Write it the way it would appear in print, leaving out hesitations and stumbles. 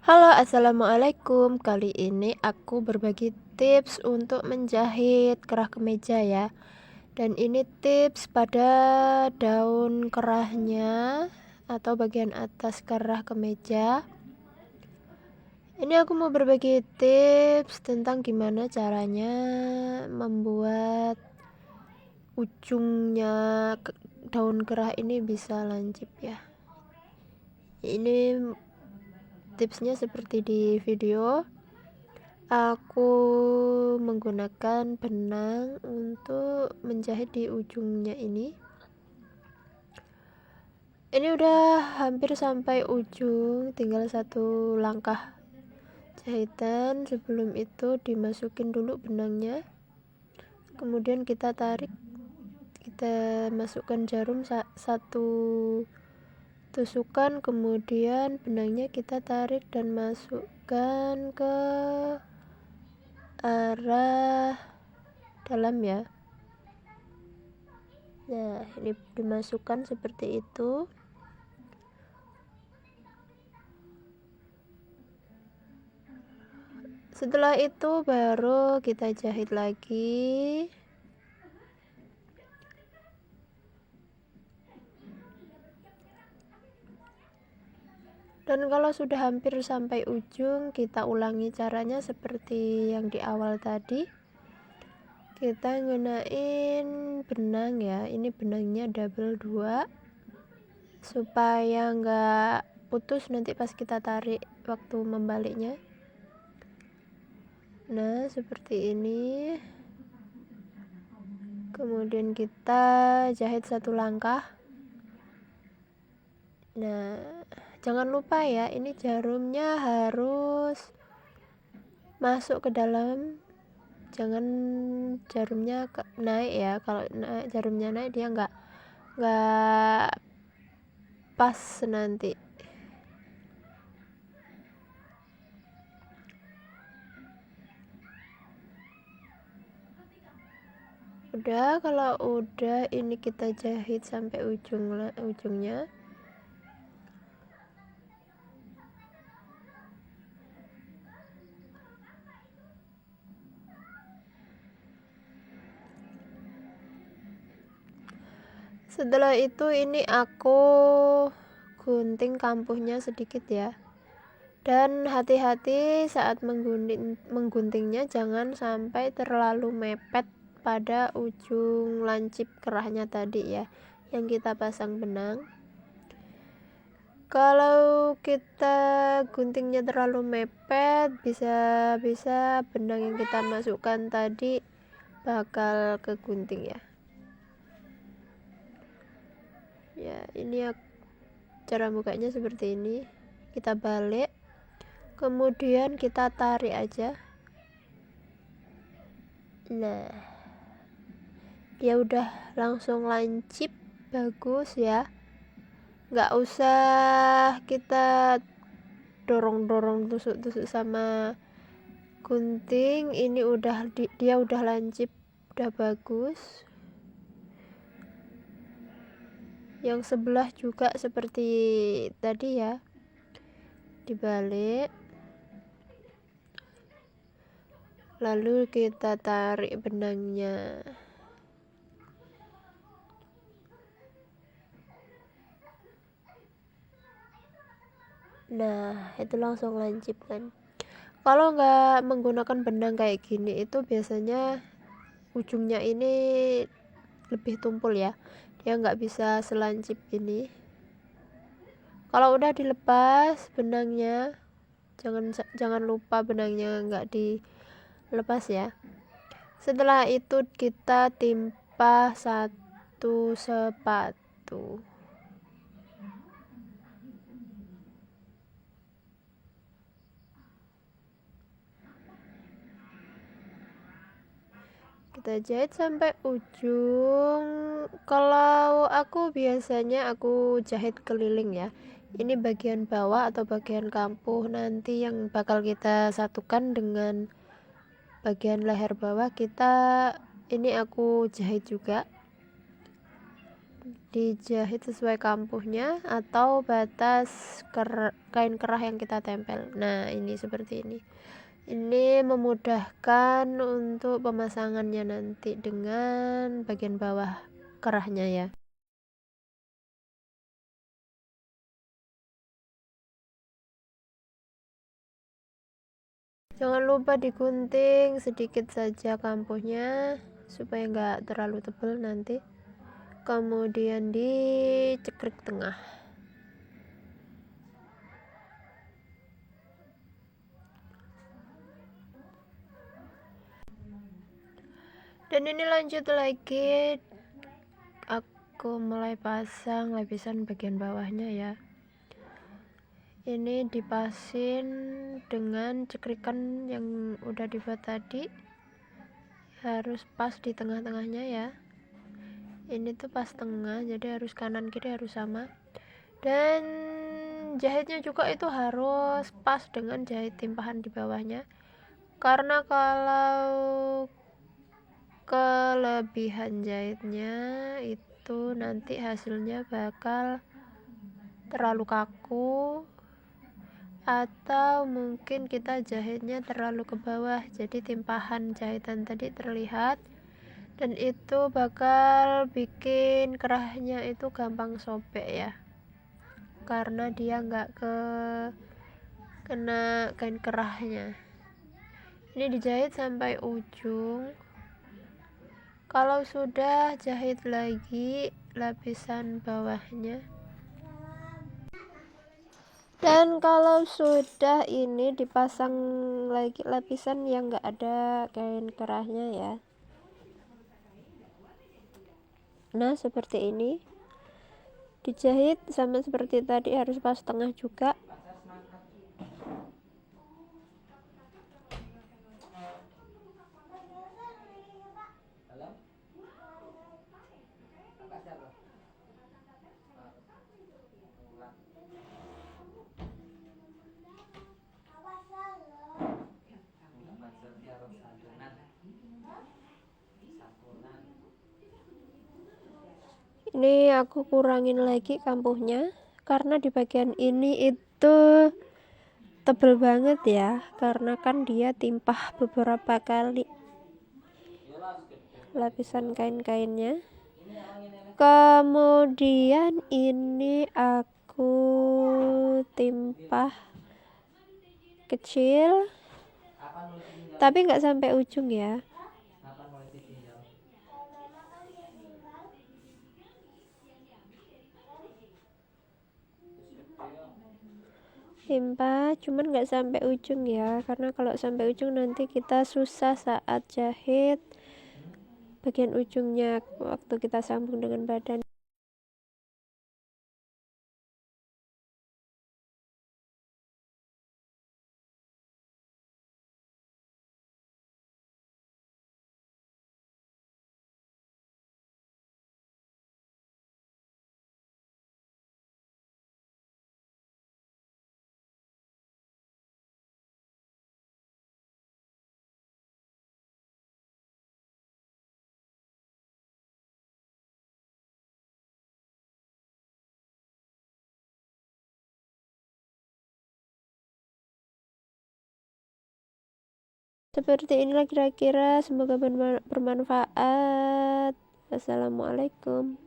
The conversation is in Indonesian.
Halo, assalamualaikum. Kali ini aku berbagi tips untuk menjahit kerah kemeja ya. Dan ini tips pada daun kerahnya atau bagian atas kerah kemeja. Ini aku mau berbagi tips tentang gimana caranya membuat ujungnya daun kerah ini bisa lancip ya. Ini tipsnya seperti di video. Aku menggunakan benang untuk menjahit di ujungnya ini. Ini udah hampir sampai ujung, tinggal satu langkah jahitan. Sebelum itu dimasukin dulu benangnya, kemudian kita tarik, kita masukkan jarum satu tusukan, kemudian benangnya kita tarik dan masukkan ke arah dalam ya. Nah, ini dimasukkan seperti itu. Setelah itu baru kita jahit lagi. Dan kalau sudah hampir sampai ujung, kita ulangi caranya seperti yang di awal tadi. Kita gunain benang ya, ini benangnya double 2 supaya nggak putus nanti pas kita tarik waktu membaliknya. Nah, seperti ini. Kemudian kita jahit satu langkah. Nah, jangan lupa ya, ini jarumnya harus masuk ke dalam, jangan jarumnya naik ya. Kalau jarumnya naik dia nggak pas nanti. Udah, kalau udah ini kita jahit sampai ujungnya. Setelah itu ini aku gunting kampuhnya sedikit ya. Dan hati-hati saat mengguntingnya, jangan sampai terlalu mepet pada ujung lancip kerahnya tadi ya, yang kita pasang benang. Kalau kita guntingnya terlalu mepet, bisa benang yang kita masukkan tadi bakal kegunting ya. Ya, ini cara bukanya seperti ini. Kita balik, kemudian kita tarik aja. Nah, dia udah langsung lancip, bagus ya. Nggak usah kita dorong-dorong, tusuk-tusuk sama gunting. Ini dia udah lancip, udah bagus. Yang sebelah juga seperti tadi ya, dibalik, lalu kita tarik benangnya. Nah, itu langsung lancip kan. Kalau nggak menggunakan benang kayak gini, itu biasanya ujungnya ini lebih tumpul ya, dia nggak bisa selancip ini. Kalau udah dilepas benangnya, jangan lupa benangnya nggak dilepas ya. Setelah itu kita timpa satu sepatu. Kita jahit sampai ujung. Kalau aku biasanya aku jahit keliling ya. Ini bagian bawah atau bagian kampuh nanti yang bakal kita satukan dengan bagian leher bawah kita. Ini aku jahit juga. dijahit sesuai kampuhnya atau batas kain kerah yang kita tempel. Nah, ini seperti ini memudahkan untuk pemasangannya nanti dengan bagian bawah kerahnya ya. Jangan lupa digunting sedikit saja kampuhnya supaya nggak terlalu tebal nanti. Kemudian dicekrik tengah. Dan ini lanjut lagi, aku mulai pasang lapisan bagian bawahnya ya. Ini dipasin dengan cekrikan yang udah dibuat tadi, harus pas di tengah-tengahnya ya. Ini tuh pas tengah, jadi harus kanan kiri harus sama. Dan jahitnya juga itu harus pas dengan jahit timpahan di bawahnya, karena kalau kelebihan jahitnya itu nanti hasilnya bakal terlalu kaku, atau mungkin kita jahitnya terlalu ke bawah, jadi timpahan jahitan tadi terlihat, dan itu bakal bikin kerahnya itu gampang sobek ya, karena dia nggak kena kain kerahnya. Ini dijahit sampai ujung. Kalau sudah, jahit lagi lapisan bawahnya. Dan kalau sudah, ini dipasang lagi lapisan yang nggak ada kain kerahnya ya. Nah, seperti ini. Dijahit sama seperti tadi, harus pas tengah juga. Ini aku kurangin lagi kampuhnya, karena di bagian ini itu tebel banget ya, karena kan dia timpah beberapa kali lapisan kain-kainnya. Kemudian ini aku timpah kecil, tapi nggak sampai ujung ya. Timpah cuman nggak sampai ujung ya, karena kalau sampai ujung nanti kita susah saat jahit bagian ujungnya waktu kita sambung dengan badan. Seperti inilah kira-kira, semoga bermanfaat. Assalamualaikum.